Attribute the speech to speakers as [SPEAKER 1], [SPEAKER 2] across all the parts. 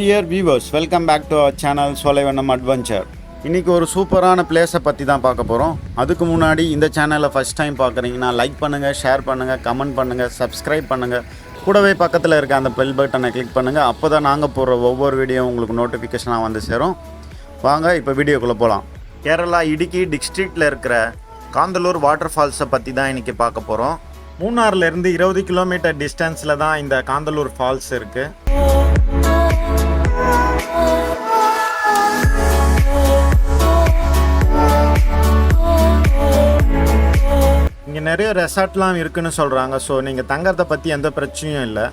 [SPEAKER 1] dear viewers, welcome back to our channel Solaivanam Adventure. இன்னைக்கு ஒரு சூப்பரான பிளேஸை பற்றி தான் பார்க்க போகிறோம். அதுக்கு முன்னாடி இந்த சேனலை ஃபஸ்ட் டைம் பார்க்குறீங்கன்னா லைக் பண்ணுங்கள், ஷேர் பண்ணுங்கள், கமெண்ட் பண்ணுங்கள், சப்ஸ்கிரைப் பண்ணுங்கள். கூடவே பக்கத்தில் இருக்க அந்த பெல் பட்டனை கிளிக் பண்ணுங்கள். அப்போ தான் நாங்கள் போடுற ஒவ்வொரு வீடியோ உங்களுக்கு நோட்டிஃபிகேஷனாக வந்து சேரும். வாங்க இப்போ வீடியோக்குள்ளே போகலாம். கேரளா இடுக்கி டிஸ்ட்ரிக்டில் இருக்கிற காந்தலூர் வாட்டர்ஃபால்ஸை பற்றி தான் இன்றைக்கி பார்க்க போகிறோம். மூணார்லேருந்து 20 கிலோமீட்டர் டிஸ்டன்ஸில் தான் இந்த காந்தலூர் ஃபால்ஸ் இருக்குது. இங்கே நிறைய ரெசார்ட்லாம் இருக்குதுன்னு சொல்கிறாங்க. ஸோ நீங்கள் தங்கறதை பற்றி எந்த பிரச்சனையும் இல்லை.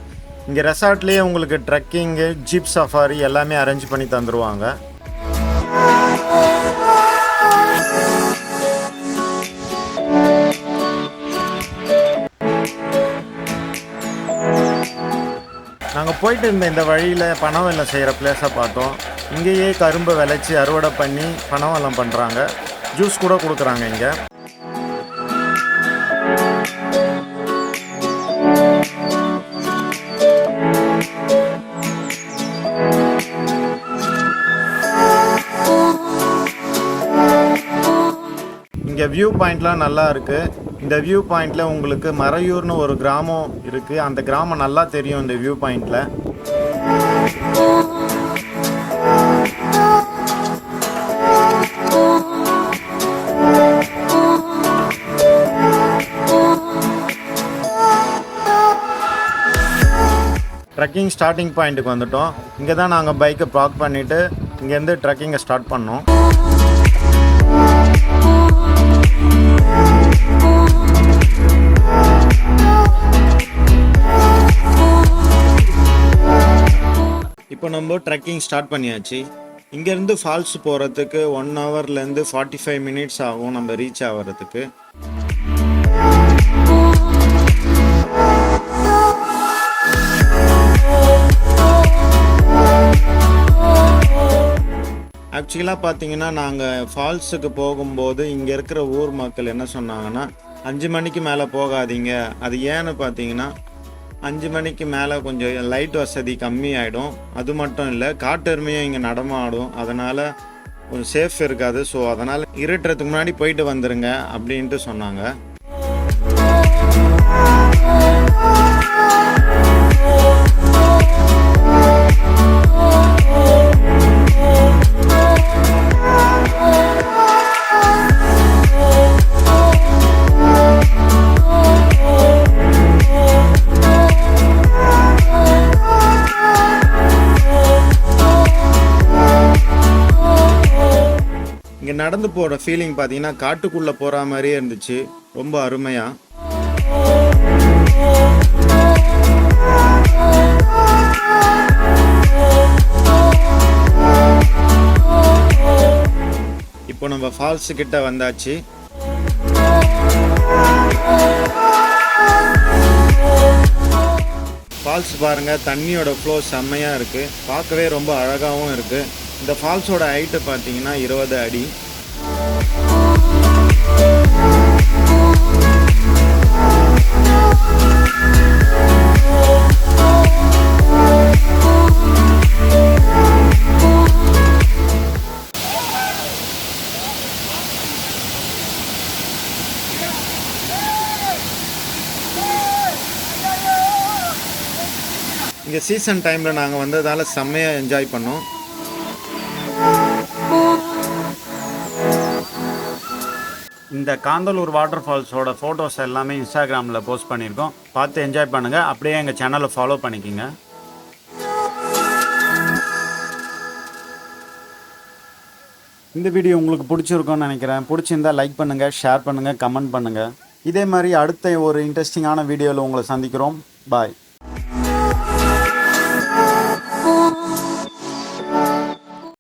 [SPEAKER 1] இங்கே ரெசார்ட்லேயே உங்களுக்கு ட்ரெக்கிங்கு, ஜீப் சஃபாரி எல்லாமே அரேஞ்ச் பண்ணி தந்துடுவாங்க. நாங்கள் போயிட்டு இருந்த இந்த வழியில் பனவெல்லம் செய்கிற பிளேஸை பார்த்தோம். இங்கேயே கரும்பை விளைச்சி அறுவடை பண்ணி பனவெல்லம் பண்ணுறாங்க. ஜூஸ் கூட கொடுக்குறாங்க இங்கே. இங்கே வியூ பாயிண்ட்லாம் நல்லா இருக்குது. இந்த வியூ பாயிண்டில் உங்களுக்கு மரையூர்னு ஒரு கிராமம் இருக்குது. அந்த கிராமம் நல்லா தெரியும் இந்த வியூ பாயிண்டில். ட்ரெக்கிங் ஸ்டார்டிங் பாயிண்ட்டுக்கு வந்துட்டோம். இங்கே தான் நாங்கள் பைக்கை பார்க் பண்ணிவிட்டு இங்கேருந்து ட்ரெக்கிங்கை ஸ்டார்ட் பண்ணோம். இப்போ நம்ம ட்ரெக்கிங் ஸ்டார்ட் பண்ணியாச்சு. இங்கேருந்து ஃபால்ஸ் போகிறதுக்கு 1 ஹவர்லேருந்து 45 மினிட்ஸ் ஆகும் நம்ம ரீச் ஆகிறதுக்கு. ஆக்சுவலாக பார்த்தீங்கன்னா நாங்கள் ஃபால்ஸுக்கு போகும்போது இங்கே இருக்கிற ஊர் மக்கள் என்ன சொன்னாங்கன்னா 5 மணிக்கு மேலே போகாதீங்க. அது ஏன்னு பார்த்தீங்கன்னா 5 மணிக்கு மேலே கொஞ்சம் லைட் வசதி கம்மி ஆகிடும். அது மட்டும் இல்லை, காட்டெருமையும் இங்கே நடமாடும். அதனால் கொஞ்சம் சேஃப் இருக்காது. ஸோ அதனால் இருட்டுறதுக்கு முன்னாடி போயிட்டு வந்துடுங்க அப்படின்ட்டு சொன்னாங்க. இங்கே நடந்து போகிற ஃபீலிங் பார்த்தீங்கன்னா காட்டுக்குள்ளே போகிற மாதிரியே இருந்துச்சு. ரொம்ப அருமையாக. இப்போ நம்ம ஃபால்ஸ் கிட்ட வந்தாச்சு. ஃபால்ஸ் பாருங்கள், தண்ணியோட ஃப்ளோ செம்மையாக இருக்குது. பார்க்கவே ரொம்ப அழகாகவும் இருக்குது. இந்த ஃபால்ஸோட ஹைட்டு பார்த்தீங்கன்னா 20 அடி. இங்கே சீசன் டைமில் நாங்கள் வந்ததால் செம்மையாக என்ஜாய் பண்ணோம். இந்த காந்தலூர் வாட்டர் ஃபால்ஸோட ஃபோட்டோஸ் எல்லாமே இன்ஸ்டாகிராமில் போஸ்ட் பண்ணியிருக்கோம். பார்த்து என்ஜாய் பண்ணுங்கள். அப்படியே எங்கள் சேனலை ஃபாலோ பண்ணிக்கோங்க. இந்த வீடியோ உங்களுக்கு பிடிச்சிருக்கும்னு நினைக்கிறேன். பிடிச்சிருந்தால் லைக் பண்ணுங்கள், ஷேர் பண்ணுங்கள், கமெண்ட் பண்ணுங்கள். இதே மாதிரி அடுத்த ஒரு இன்ட்ரெஸ்டிங்கான வீடியோவில் உங்களை சந்திக்கிறோம். பாய்.